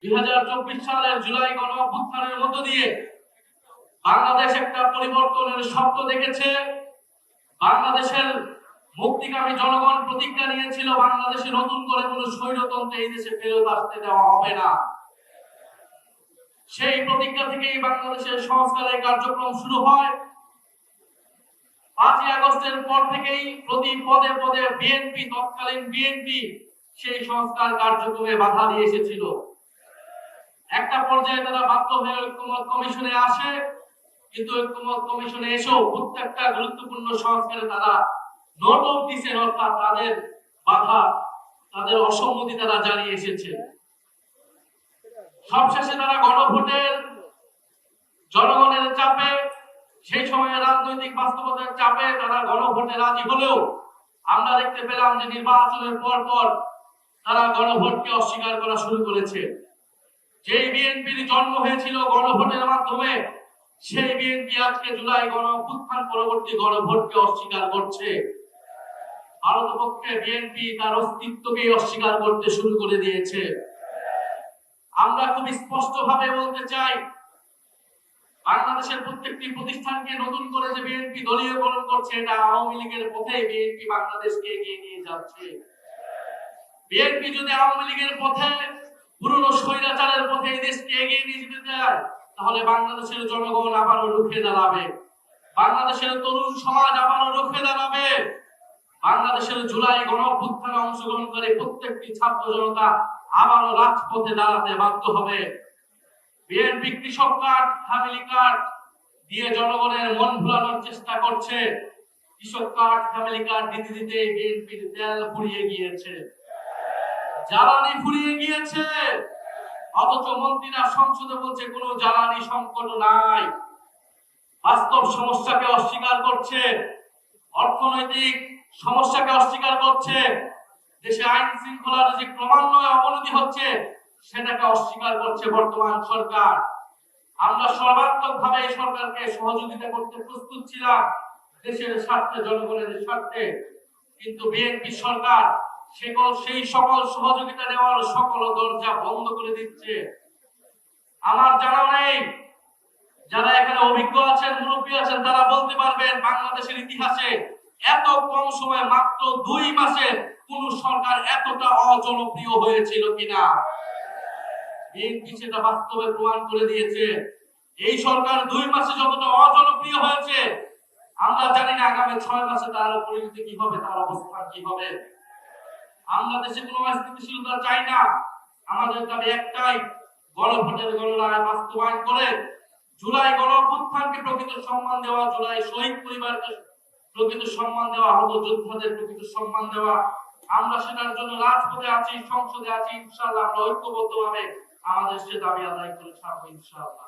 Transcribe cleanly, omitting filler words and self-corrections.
2024 সালের জুলাই গণ অভ্যুত্থানের মধ্য দিয়ে বাংলাদেশ একটা পরিবর্তনের স্বপ্ন দেখেছে। বাংলাদেশের মুক্তিকামী জনগণ প্রতিজ্ঞা নিয়েছিল বাংলাদেশে নতুন করে কোনো স্বৈরতন্ত্র এই দেশে ফেরত আসতে দেওয়া হবে না। সেই প্রতিজ্ঞা থেকেই বাংলাদেশের সংস্কারের কার্যক্রম শুরু হয়। 5ই আগস্টের পর থেকেই প্রতি পদে পদে তৎকালীন বিএনপি সেই সংস্কার কার্যক্রমে বাধা দিয়ে এসেছিল। একটা পর্যায়ে তারা বাধ্য হয়ে ঐক্যমত কমিশনে আসে, কিন্তু ঐক্যমত কমিশনে এসেও প্রত্যেকটা গুরুত্বপূর্ণ সংস্কারে তারা নোট অফ দিচ্ছেন, অর্থাৎ তাদের বাধা, তাদের অসম্মতি তারা জানিয়ে এসেছে। সবশেষে তারা গণভোটের জনগণের চাপে, সেই সময়ে রাজনৈতিক বাস্তবতার চাপে তারা গণভোটে রাজি হলেও আমরা দেখতে পেলাম যে নির্বাচনের পর তারা গণভোটকে অস্বীকার করা শুরু করেছে। যেই বিএনপির জন্ম হয়েছিল গণভোটের মাধ্যমে, সেই বিএনপি আজকে জুলাই গণ অভ্যুত্থান পরবর্তী গণভোটকে অস্বীকার করছে। ভারতপক্ষে বিএনপি তার অস্তিত্বকে অস্বীকার করতে শুরু করে দিয়েছে। আমরা খুব স্পষ্ট ভাবে বলতে চাই, বাংলাদেশের প্রত্যেকটি প্রতিষ্ঠানকে নতুন করে যে বিএনপি দলীয়করণ করছে, এটা আওয়ামী লীগের পথে বিএনপি বাংলাদেশকে এগিয়ে নিয়ে যাচ্ছে। বিএনপি যদি আওয়ামী লীগের পথে, পুরনো স্বৈরাচারের পথে এই দেশকে এগিয়ে নিয়ে যেতে চায়, তাহলে বাংলাদেশের জনগণ আবারও রুখে দাঁড়াবে, বাংলাদেশের তরুণ সমাজ আবারও রুখে দাঁড়াবে। বাংলাদেশের জুলাই গণ অভ্যুত্থানে অংশগ্রহণ করে প্রত্যেকটি ছাত্র জনতা আবারও রাজপথে দাঁড়াতে বাধ্য হবে। বিএনপি কৃষক কার্ড, ফ্যামিলি কার্ড দিয়ে জনগণের মন ভোলানোর চেষ্টা করছে। কৃষক কার্ড, ফ্যামিলি কার্ড দিতে দিতে বিএনপির তেল ফুরিয়ে গিয়েছে, জ্বালানি ফুরিয়ে গিয়েছে। অথচ মন্ত্রীরা সংসদে বলছে কোনো জ্বালানি সংকট নাই। বাস্তব সমস্যাকে অস্বীকার করছে, অর্থনৈতিক সমস্যাকে অস্বীকার করছে, দেশে আইন শৃঙ্খলার যে ক্রমান্বয়ে অবনতি হচ্ছে সেটাকে অস্বীকার করছে বর্তমান সরকার। আমরা সর্বাত্মকভাবে এই সরকারকে সহযোগিতা করতে প্রস্তুত ছিলাম দেশের স্বার্থে, জনগণের স্বার্থে, কিন্তু বিএনপি সরকার সেই সকল সহযোগিতা নেওয়ার সকল দরজা বন্ধ করে দিচ্ছে। আমার জানা নেই, যারা এখানে অভিজ্ঞ আছেন, মুরব্বী আছেন, তারা বলতে পারবেন বাংলাদেশের ইতিহাসে এত কম সময়ে, মাত্র 2 মাসে কোন সরকার এতটা অজনপ্রিয় হয়েছিল কিনা। বিএনপি সেটা বাস্তবে প্রমাণ করে দিয়েছে। এই সরকার 2 মাসে যতটা অজনপ্রিয় হয়েছে, আমরা জানি না আগামী 6 মাসে তার পরিণতি কি হবে, তার অবস্থান কি হবে। আমরা দেশে কোনো স্থিতিশীলতা চাই না। আমাদের দাবি একটাই, গণভোটের গণরায় বাস্তবায়ন করে জুলাই গণ অভ্যুত্থানকে প্রকৃত সম্মান দেওয়া, জুলাই শহীদ পরিবারকে প্রকৃত সম্মান দেওয়া, আহত যোদ্ধাদের প্রকৃত সম্মান দেওয়া। আমরা সেটার জন্য রাজপথে আছি, সংসদে আছি। ইনশাআল্লাহ আমরা ঐক্যবদ্ধভাবে আমাদের সে দাবি আদায় করে ছাড়বো ইনশাআল্লাহ।